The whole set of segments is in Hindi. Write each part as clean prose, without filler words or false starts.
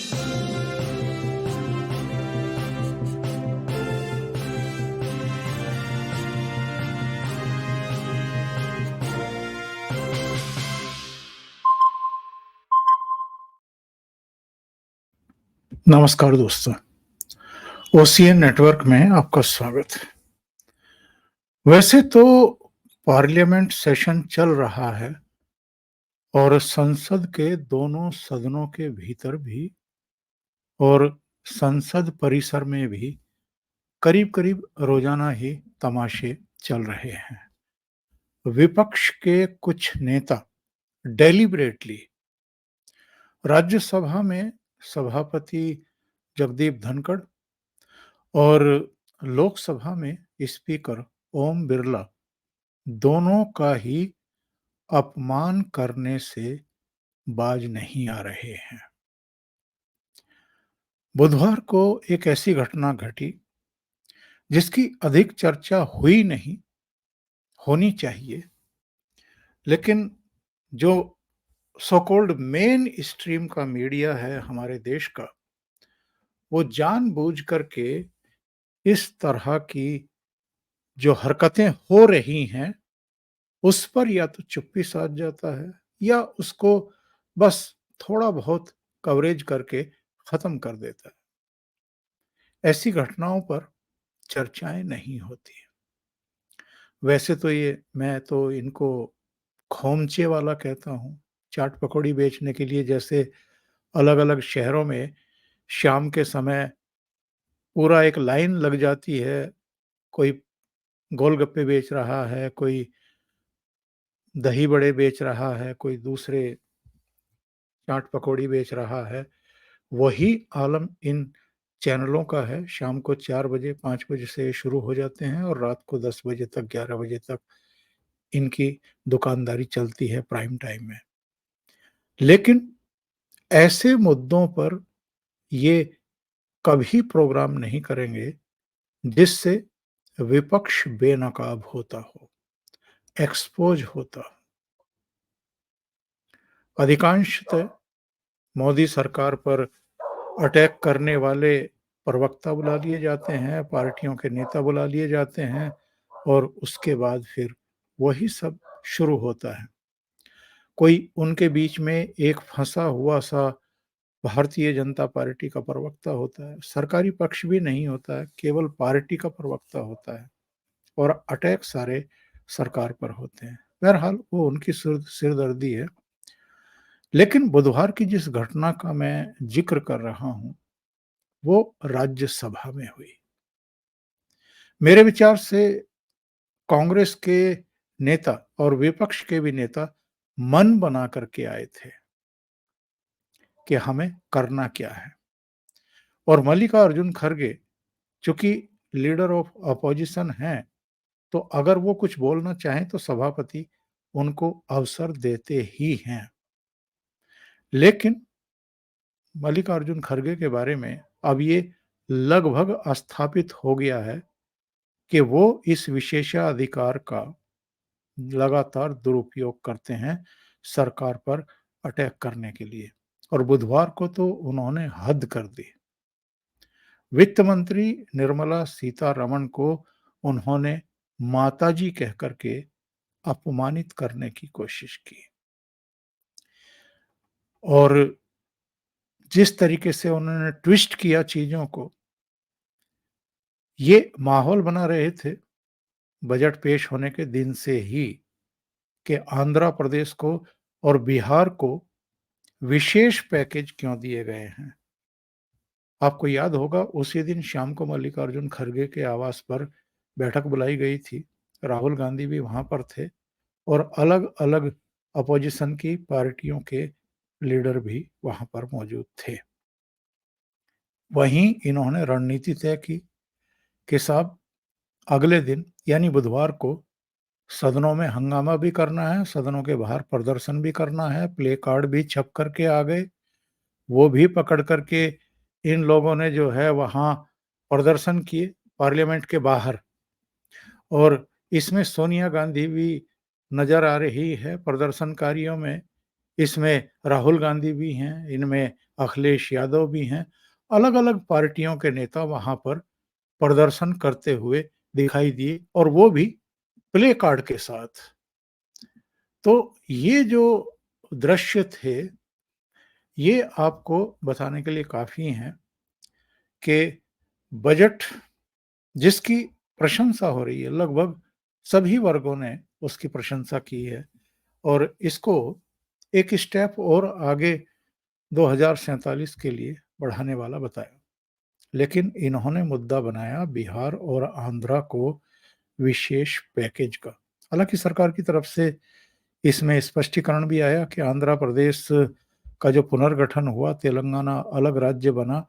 नमस्कार दोस्तों, ओसीएन नेटवर्क में आपका स्वागत है। वैसे तो पार्लियामेंट सेशन चल रहा है और संसद के दोनों सदनों के भीतर भी और संसद परिसर में भी करीब-करीब रोजाना ही तमाशे चल रहे हैं। विपक्ष के कुछ नेता डेलिबरेटली राज्यसभा में सभापति जगदीप धनखड़ और लोकसभा में स्पीकर ओम बिरला दोनों का ही अपमान करने से बाज नहीं आ रहे हैं। बुधवार को एक ऐसी घटना घटी जिसकी अधिक चर्चा हुई नहीं, होनी चाहिए, लेकिन जो सो कॉल्ड मेन स्ट्रीम का मीडिया है हमारे देश का, वो जानबूझ करके इस तरह की जो हरकतें हो रही हैं, उस पर या तो चुप्पी साध जाता है या उसको बस थोड़ा बहुत कवरेज करके खत्म कर देता है। ऐसी घटनाओं पर चर्चाएं नहीं होती। वैसे तो ये मैं तो इनको खोमचे वाला कहता हूँ। चाट पकौड़ी बेचने के लिए जैसे अलग-अलग शहरों में शाम के समय पूरा एक लाइन लग जाती है, कोई गोलगप्पे बेच रहा है, कोई दही बड़े बेच रहा है, कोई दूसरे चाट पकौड़ी बेच रहा है। वही आलम इन चैनलों का है। शाम को 4 बजे, 5 बजे से शुरू हो जाते हैं और रात को 10 बजे तक, 11 बजे तक इनकी दुकानदारी चलती है प्राइम टाइम में। लेकिन ऐसे मुद्दों पर ये कभी प्रोग्राम नहीं करेंगे जिससे विपक्ष बेनकाब होता हो, एक्सपोज होता हो। अधिकांशतः मोदी सरकार पर अटैक करने वाले प्रवक्ता बुला लिए जाते हैं, पार्टियों के नेता बुला लिए जाते हैं और उसके बाद फिर वही सब शुरू होता है। कोई उनके बीच में एक फंसा हुआ सा भारतीय जनता पार्टी का प्रवक्ता होता है, सरकारी पक्ष भी नहीं होता है, केवल पार्टी का प्रवक्ता होता है और अटैक सारे सरकार पर होते हैं। बहरहाल वो उनकी सिरदर्दी है। लेकिन बुधवार की जिस घटना का मैं जिक्र कर रहा हूं, वो राज्यसभा में हुई। मेरे विचार से कांग्रेस के नेता और विपक्ष के भी नेता मन बना करके आए थे कि हमें करना क्या है। और मल्लिकार्जुन खड़गे चूंकि लीडर ऑफ अपोजिशन हैं, तो अगर वो कुछ बोलना चाहें तो सभापति उनको अवसर देते ही हैं। लेकिन मल्लिकार्जुन खड़गे के बारे में अब ये लगभग स्थापित हो गया है कि वो इस विशेषाधिकार का लगातार दुरुपयोग करते हैं सरकार पर अटैक करने के लिए। और बुधवार को तो उन्होंने हद कर दी। वित्त मंत्री निर्मला सीतारमण को उन्होंने माताजी कह करके अपमानित करने की कोशिश की और जिस तरीके से उन्होंने ट्विस्ट किया चीजों को, ये माहौल बना रहे थे बजट पेश होने के दिन से ही कि आंध्र प्रदेश को और बिहार को विशेष पैकेज क्यों दिए गए हैं। आपको याद होगा उसी दिन शाम को मल्लिकार्जुन खड़गे के आवास पर बैठक बुलाई गई थी। राहुल गांधी भी वहां पर थे और अलग-अलग अपोजिशन की पार्टियों के लीडर भी वहां पर मौजूद थे। वहीं इन्होंने रणनीति तय की कि साहब अगले दिन यानी बुधवार को सदनों में हंगामा भी करना है, सदनों के बाहर प्रदर्शन भी करना है, प्ले कार्ड भी छप करके आ गए, वो भी पकड़ करके इन लोगों ने जो है वहाँ प्रदर्शन किए पार्लियामेंट के बाहर। और इसमें सोनिया गांधी भी नजर आ रही है प्रदर्शनकारियों में। इसमें राहुल गांधी भी हैं, इनमें अखिलेश यादव भी हैं। अलग-अलग पार्टियों के नेता वहाँ पर प्रदर्शन करते हुए दिखाई दिए और वो भी प्ले कार्ड के साथ। तो ये जो दृश्य थे, ये आपको बताने के लिए काफ़ी हैं कि बजट जिसकी प्रशंसा हो रही है, लगभग सभी वर्गों ने उसकी प्रशंसा की है और इसको एक स्टेप और आगे 2047 के लिए बढ़ाने वाला बताया। लेकिन इन्होंने मुद्दा बनाया बिहार और आंध्रा को विशेष पैकेज का। हालाँकि सरकार की तरफ से इसमें स्पष्टीकरण भी आया कि आंध्र प्रदेश का जो पुनर्गठन हुआ, तेलंगाना अलग राज्य बना,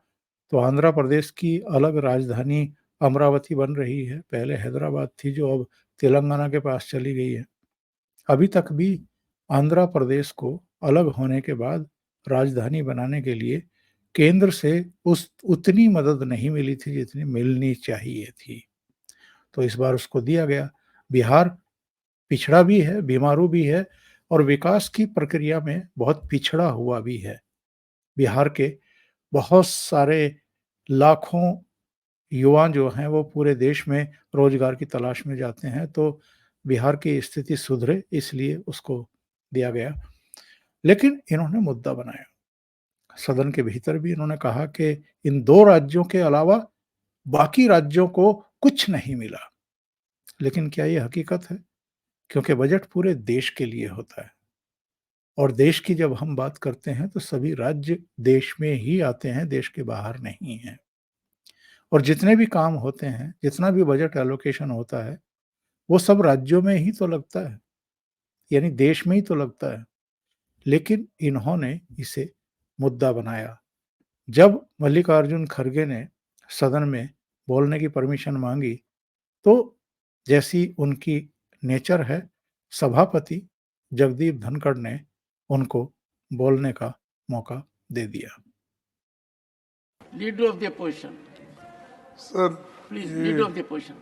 तो आंध्र प्रदेश की अलग राजधानी अमरावती बन रही है। पहले हैदराबाद थी जो अब तेलंगाना के पास चली गई है। अभी तक भी आंध्र प्रदेश को अलग होने के बाद राजधानी बनाने के लिए केंद्र से उस उतनी मदद नहीं मिली थी जितनी मिलनी चाहिए थी। तो इस बार उसको दिया गया। बिहार पिछड़ा भी है, बीमारू भी है और विकास की प्रक्रिया में बहुत पिछड़ा हुआ भी है। बिहार के बहुत सारे लाखों युवा जो हैं वो पूरे देश में रोजगार की तलाश में जाते हैं, तो बिहार की स्थिति सुधरे इसलिए उसको दिया गया। लेकिन इन्होंने मुद्दा बनाया। सदन के भीतर भी इन्होंने कहा कि इन 2 राज्यों के अलावा बाकी राज्यों को कुछ नहीं मिला। लेकिन क्या ये हकीकत है? क्योंकि बजट पूरे देश के लिए होता है और देश की जब हम बात करते हैं तो सभी राज्य देश में ही आते हैं, देश के बाहर नहीं हैं। और जितने भी काम होते हैं, जितना भी बजट एलोकेशन होता है, वो सब राज्यों में ही तो लगता है, यानी देश में ही तो लगता है। लेकिन इन्होंने इसे मुद्दा बनाया। जब मल्लिकार्जुन खड़गे ने सदन में बोलने की परमिशन मांगी, तो जैसी उनकी नेचर है, सभापति जगदीप धनखड़ ने उनको बोलने का मौका दे दिया। Leader of the opposition sir, please, leader of the opposition.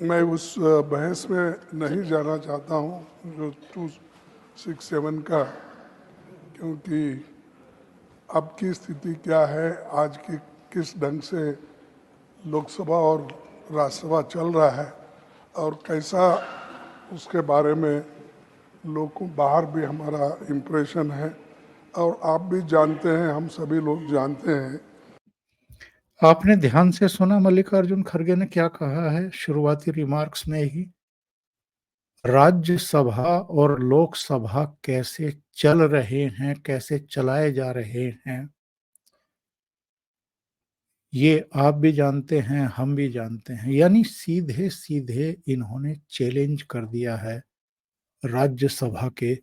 मैं उस बहस में नहीं जाना चाहता हूं जो 267 का, क्योंकि अब की स्थिति क्या है, आज की किस ढंग से लोकसभा और राज्यसभा चल रहा है और कैसा उसके बारे में लोगों बाहर भी हमारा इम्प्रेशन है और आप भी जानते हैं, हम सभी लोग जानते हैं। आपने ध्यान से सुना मल्लिकार्जुन खड़गे ने क्या कहा है शुरुआती रिमार्क्स में ही? राज्यसभा और लोकसभा कैसे चल रहे हैं, कैसे चलाए जा रहे हैं, ये आप भी जानते हैं, हम भी जानते हैं। यानी सीधे-सीधे इन्होंने चैलेंज कर दिया है राज्यसभा के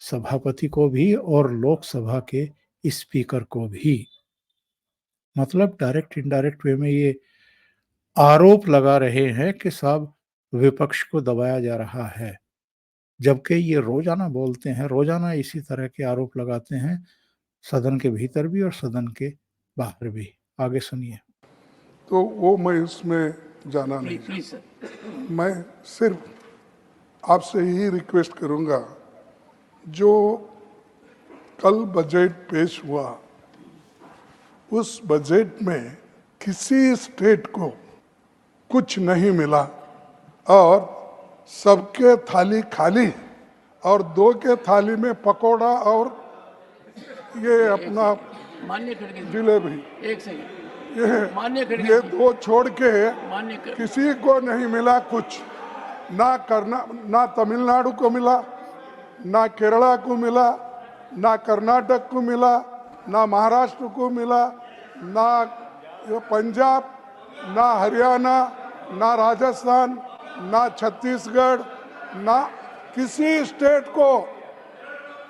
सभापति को भी और लोकसभा के स्पीकर को भी। मतलब डायरेक्ट इनडायरेक्ट वे में ये आरोप लगा रहे हैं कि साहब विपक्ष को दबाया जा रहा है। जबकि ये रोज़ाना बोलते हैं, रोज़ाना इसी तरह के आरोप लगाते हैं, सदन के भीतर भी और सदन के बाहर भी। आगे सुनिए। तो वो मैं उसमें जाना नहीं प्लीज सर। मैं सिर्फ आपसे ही रिक्वेस्ट करूंगा, जो कल बजट पेश हुआ उस बजट में किसी स्टेट को कुछ नहीं मिला और सबके थाली खाली और 2 के थाली में पकोड़ा और ये अपना मान्य खड़गे जी, जिलेबी, एक सेकंड। ये मान्य खड़गे ये जी, 2 छोड़ के मान्य किसी को नहीं मिला कुछ। ना तमिलनाडु को मिला, ना केरला को मिला, ना कर्नाटक को मिला, ना महाराष्ट्र को मिला, ना पंजाब, ना हरियाणा, ना राजस्थान, ना छत्तीसगढ़, ना किसी स्टेट को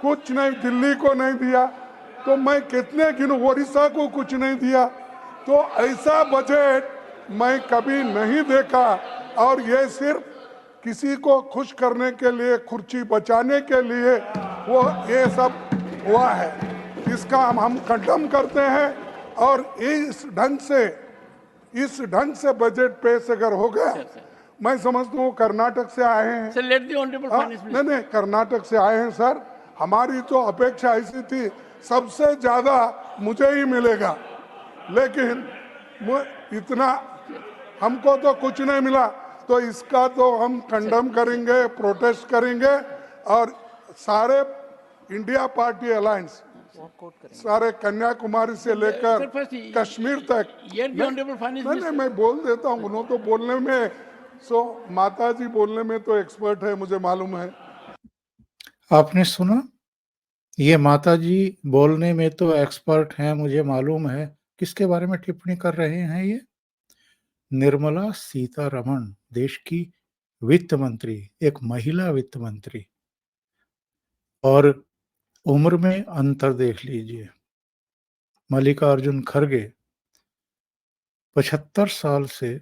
कुछ नहीं, दिल्ली को नहीं दिया। तो मैं कितने गिनूं, ओडिशा को कुछ नहीं दिया। तो ऐसा बजट मैं कभी नहीं देखा और ये सिर्फ किसी को खुश करने के लिए, कुर्सी बचाने के लिए वो ये सब हुआ है। इसका हम कंडम करते हैं और इस ढंग से बजट पेश अगर हो गया, मैं समझता हूँ कर्नाटक से आए हैं। Sir, let the honourable finance minister. नहीं, कर्नाटक से आए हैं सर, हमारी तो अपेक्षा ऐसी थी सबसे ज्यादा मुझे ही मिलेगा, लेकिन इतना हमको तो कुछ नहीं मिला। तो इसका तो हम कंडम करेंगे, प्रोटेस्ट करेंगे और सारे इंडिया पार्टी अलायंस सारे कन्याकुमारी से लेकर कश्मीर तक। नहीं, मैं बोल देता हूँ, उन्होंने तो बोलने में माता जी बोलने में तो एक्सपर्ट है, मुझे मालूम है। आपने सुना, ये माताजी बोलने में तो एक्सपर्ट हैं, मुझे मालूम है। किसके बारे में टिप्पणी कर रहे हैं ये? निर्मला सीतारमण, देश की वित्त मंत्री, एक महिला वित्त मंत्री। और उम्र में अंतर देख लीजिए, मल्लिकार्जुन खड़गे 75 साल से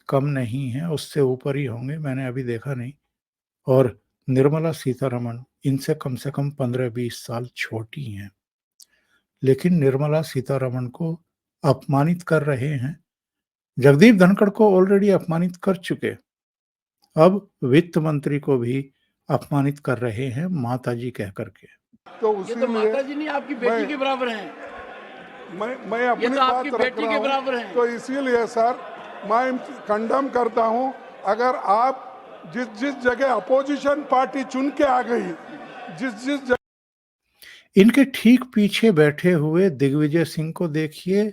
कम नहीं है, उससे ऊपर ही होंगे, मैंने अभी देखा नहीं। और निर्मला सीतारमण इनसे कम से कम 15-20 साल छोटी हैं, लेकिन निर्मला सीतारमण को अपमानित कर रहे हैं। जगदीप धनखड़ को ऑलरेडी अपमानित कर चुके, अब वित्त मंत्री को भी अपमानित कर रहे हैं माताजी कह करके। तो ये तो माता जी नहीं, आपकी बेटी के बराबर हैं। मैं अपनी ये तो बात आपकी रख बेटी रहा के हूं, बराबर हैं। तो इसीलिए सर मैं कंडम करता हूं। अगर आप जिस जगह अपोजिशन पार्टी चुन के आ गई, जिस जगह इनके ठीक पीछे बैठे हुए दिग्विजय सिंह को देखिए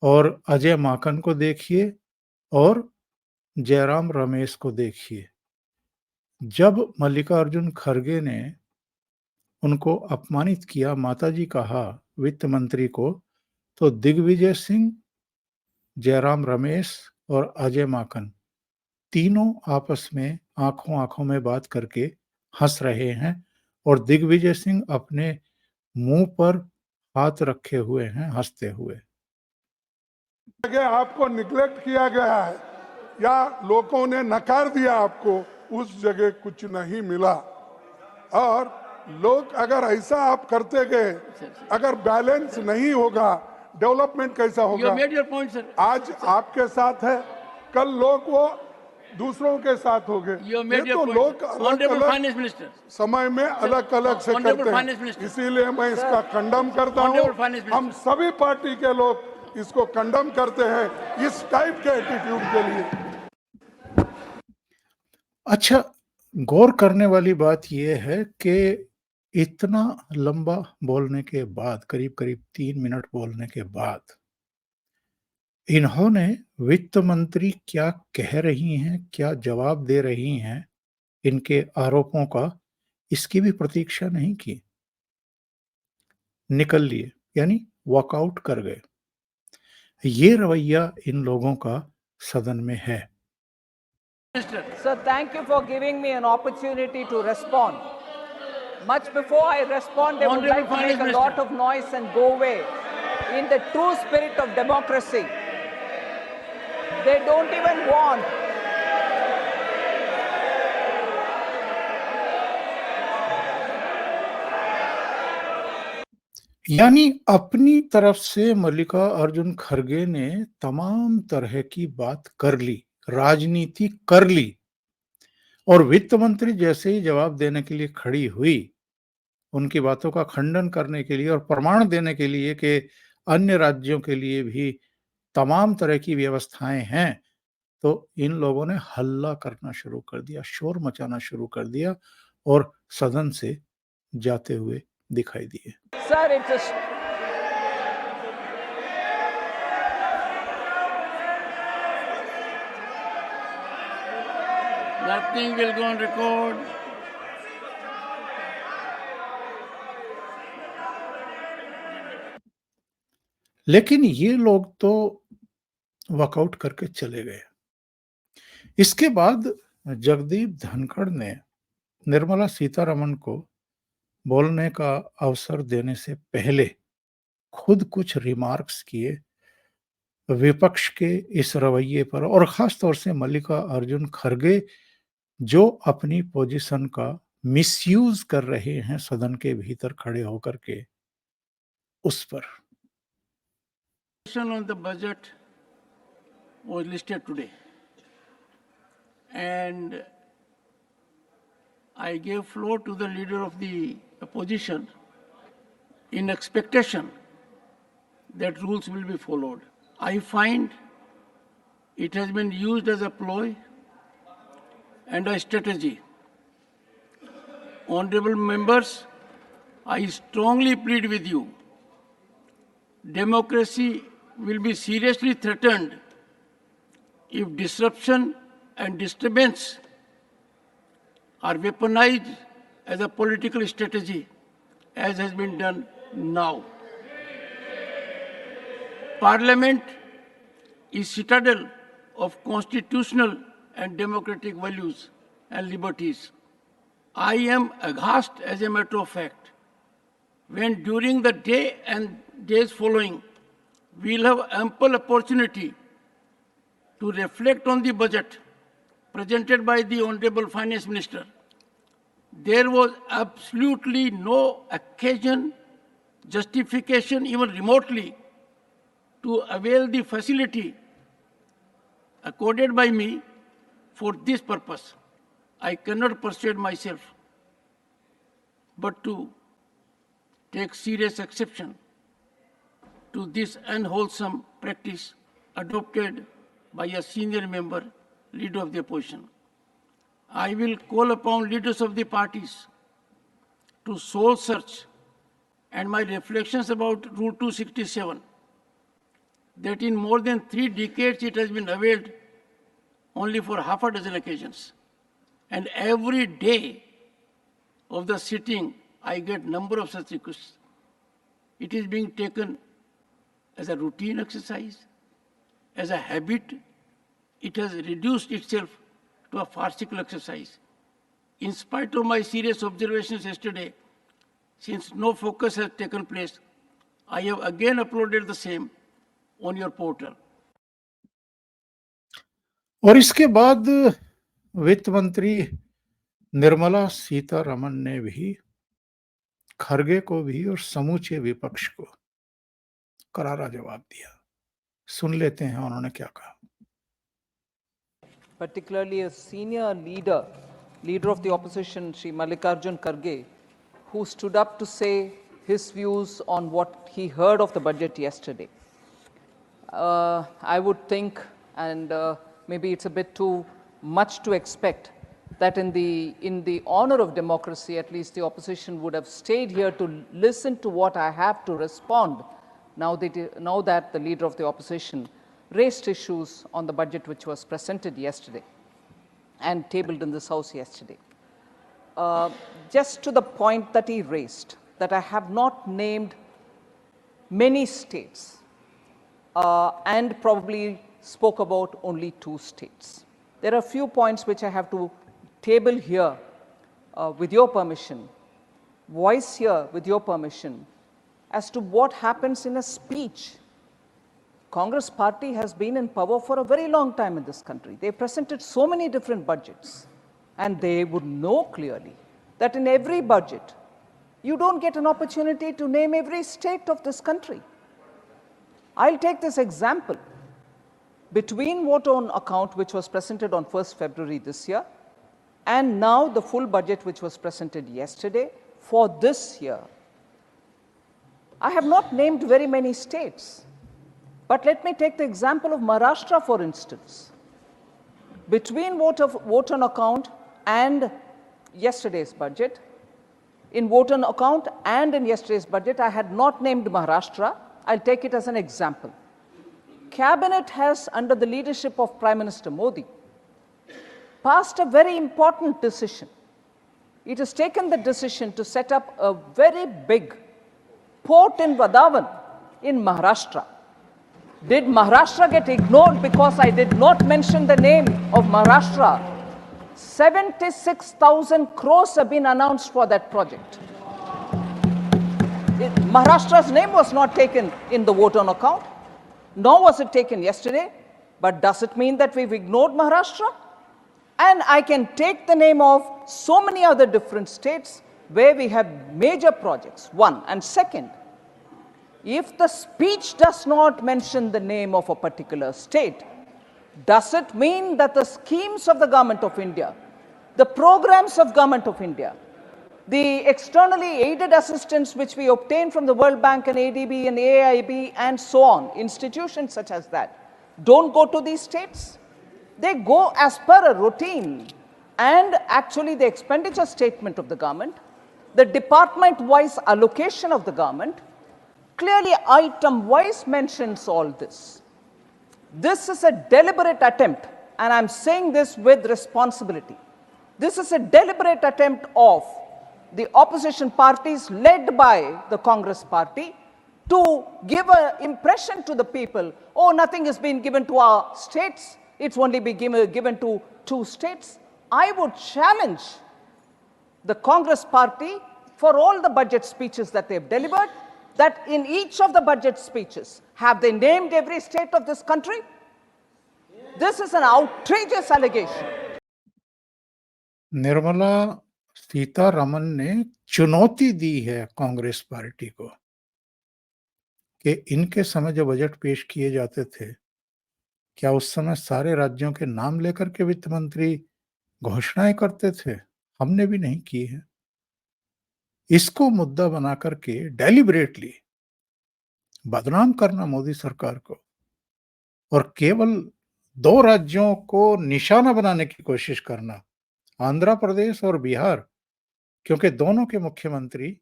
और अजय माकन को देखिए और जयराम रमेश को देखिए। जब मल्लिकार्जुन खड़गे ने उनको अपमानित किया, माताजी कहा वित्त मंत्री को, तो दिग्विजय सिंह, जयराम रमेश और अजय माकन तीनों आपस में आंखों आंखों में बात करके हंस रहे हैं और दिग्विजय सिंह अपने मुंह पर हाथ रखे हुए हैं हंसते हुए। आपको निग्लेक्ट किया गया है या लोगों ने नकार दिया आपको, उस जगह कुछ नहीं मिला। और लोग अगर ऐसा आप करते गए, अगर बैलेंस नहीं होगा, डेवलपमेंट कैसा होगा? आज आपके साथ है, कल लोग वो दूसरों के साथ हो गए। ये तो लोग अलग समय में अलग अलग से करते हैं, इसीलिए मैं इसका कंडम करता हूँ। हम सभी पार्टी के लोग इसको कंडम करते हैं, इस टाइप के एटीट्यूड के लिए। अच्छा, गौर करने वाली बात यह है कि इतना लंबा बोलने के बाद, करीब करीब 3 मिनट बोलने के बाद, इन्होंने वित्त मंत्री क्या कह रही हैं, क्या जवाब दे रही हैं इनके आरोपों का, इसकी भी प्रतीक्षा नहीं की। निकल लिए, यानी वॉकआउट कर गए। ये रवैया इन लोगों का सदन में है। Sir, thank you for giving me an opportunity to respond. Much before I respond, they would like to make a lot of noise and go away. In the true spirit of democracy, they don't even want यानी अपनी तरफ से मल्लिकार्जुन खड़गे ने तमाम तरह की बात कर ली, राजनीति कर ली, और वित्त मंत्री जैसे ही जवाब देने के लिए खड़ी हुई, उनकी बातों का खंडन करने के लिए और प्रमाण देने के लिए कि अन्य राज्यों के लिए भी तमाम तरह की व्यवस्थाएं हैं, तो इन लोगों ने हल्ला करना शुरू कर दिया, शोर मचाना शुरू कर दिया और सदन से जाते हुए दिखाई दिए। Sir, it's a Nothing will go on record. लेकिन ये लोग तो वॉकआउट करके चले गए। इसके बाद जगदीप धनखड़ ने निर्मला सीतारमण को बोलने का अवसर देने से पहले खुद कुछ रिमार्क्स किए विपक्ष के इस रवैये पर, और खास तौर से मल्लिकार्जुन खड़गे जो अपनी पोजीशन का मिसयूज कर रहे हैं सदन के भीतर खड़े होकर के, उस पर। On the budget was listed today, and I gave floor to the leader of the a position in expectation that rules will be followed. I find it has been used as a ploy and a strategy. Honorable members, I strongly plead with you, democracy will be seriously threatened if disruption and disturbance are weaponized as a political strategy, as has been done now. Parliament is citadel of constitutional and democratic values and liberties. I am aghast, as a matter of fact, when during the day and days following, we'll have ample opportunity to reflect on the budget presented by the Honorable Finance Minister. There was absolutely no occasion, justification, even remotely, to avail the facility accorded by me for this purpose. I cannot persuade myself but to take serious exception to this unwholesome practice adopted by a senior member, leader of the opposition. I will call upon leaders of the parties to soul search, and my reflections about Rule 267, that in more than 3 decades it has been availed only for half a dozen occasions. And every day of the sitting, I get number of such requests. It is being taken as a routine exercise, as a habit. It has reduced itself to a farcical exercise. In spite of my serious observations yesterday, since no focus has taken place, I have again uploaded the same on your portal. और इसके बाद वित्त मंत्री निर्मला सीतारमण ने भी खरगे को भी और समूचे विपक्ष को करारा जवाब दिया। सुन लेते हैं उन्होंने क्या कहा। Particularly a senior leader of the opposition, Shri Mallikarjun Kharge, who stood up to say his views on what he heard of the budget yesterday. I would think, and maybe it's a bit too much to expect, that in the honor of democracy, at least the opposition would have stayed here to listen to what I have to respond now that the leader of the opposition raised issues on the budget which was presented yesterday and tabled in this House yesterday. Just to the point that he raised, that I have not named many states and probably spoke about only 2 states. There are a few points which I have to table here with your permission, voice here with your permission, as to what happens in a speech. Congress party has been in power for a very long time in this country. They presented so many different budgets, and they would know clearly that in every budget, you don't get an opportunity to name every state of this country. I'll take this example. Between vote on account, which was presented on 1st February this year, and now the full budget which was presented yesterday for this year, I have not named very many states. But let me take the example of Maharashtra, for instance. Between vote on account and yesterday's budget, in vote on account and in yesterday's budget, I had not named Maharashtra. I'll take it as an example. Cabinet has, under the leadership of Prime Minister Modi, passed a very important decision. It has taken the decision to set up a very big port in Vadavan in Maharashtra. Did Maharashtra get ignored because I did not mention the name of Maharashtra? 76,000 crores have been announced for that project. Maharashtra's name was not taken in the vote on account, nor was it taken yesterday. But does it mean that we've ignored Maharashtra? And I can take the name of so many other different states where we have major projects, one. And second, if the speech does not mention the name of a particular state, does it mean that the schemes of the Government of India, the programs of Government of India, The externally aided assistance which we obtain from the World Bank and ADB and AIB and so on, institutions such as that, don't go to these states. They go as per a routine. And actually the expenditure statement of the government, the department-wise allocation of the government, clearly item-wise mentions all this. This is a deliberate attempt, and I'm saying this with responsibility. This is a deliberate attempt of the opposition parties led by the Congress party to give an impression to the people, oh, nothing has been given to our states, it's only been given to 2 states. I would challenge the Congress party for all the budget speeches that they've delivered, that in each of the budget speeches, have they named every state of this country? This is an outrageous allegation. Nirmala Sitharaman ने चुनौती दी है कांग्रेस पार्टी को कि इनके समय जो बजट पेश किए जाते थे, क्या उस समय सारे राज्यों के नाम लेकर के वित्त मंत्री घोषणाएं करते थे? हमने भी नहीं की है। इसको मुद्दा बना करके डेलिबरेटली बदनाम करना मोदी सरकार को और केवल 2 राज्यों को निशाना बनाने की कोशिश करना, आंध्र प्रदेश और बिहार, क्योंकि दोनों के मुख्यमंत्री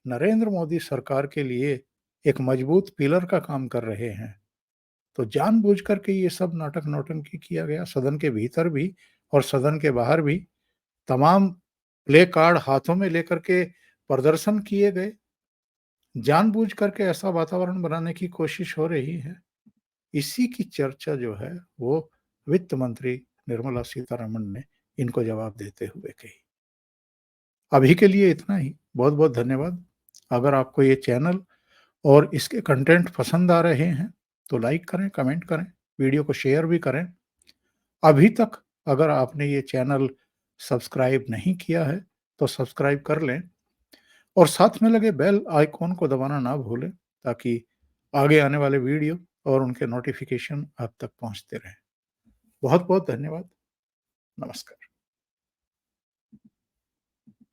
नरेंद्र मोदी सरकार के लिए एक मजबूत पिलर का काम कर रहे हैं। तो जानबूझ करके ये सब नाटक नौटंकी किया गया, सदन के भीतर भी और सदन के बाहर भी तमाम प्ले कार्ड हाथों में लेकर के प्रदर्शन किए गए। जानबूझ करके ऐसा वातावरण बनाने की कोशिश हो रही है। इसी की चर्चा जो है वो वित्त मंत्री निर्मला सीतारमण ने इनको जवाब देते हुए कही। अभी के लिए इतना ही। बहुत बहुत धन्यवाद। अगर आपको ये चैनल और इसके कंटेंट पसंद आ रहे हैं तो लाइक करें, कमेंट करें, वीडियो को शेयर भी करें। अभी तक अगर आपने ये चैनल सब्सक्राइब नहीं किया है तो सब्सक्राइब कर लें और साथ में लगे बेल आइकॉन को दबाना ना भूलें ताकि आगे आने वाले वीडियो और उनके नोटिफिकेशन आप तक पहुंचते रहें। बहुत बहुत धन्यवाद। नमस्कार।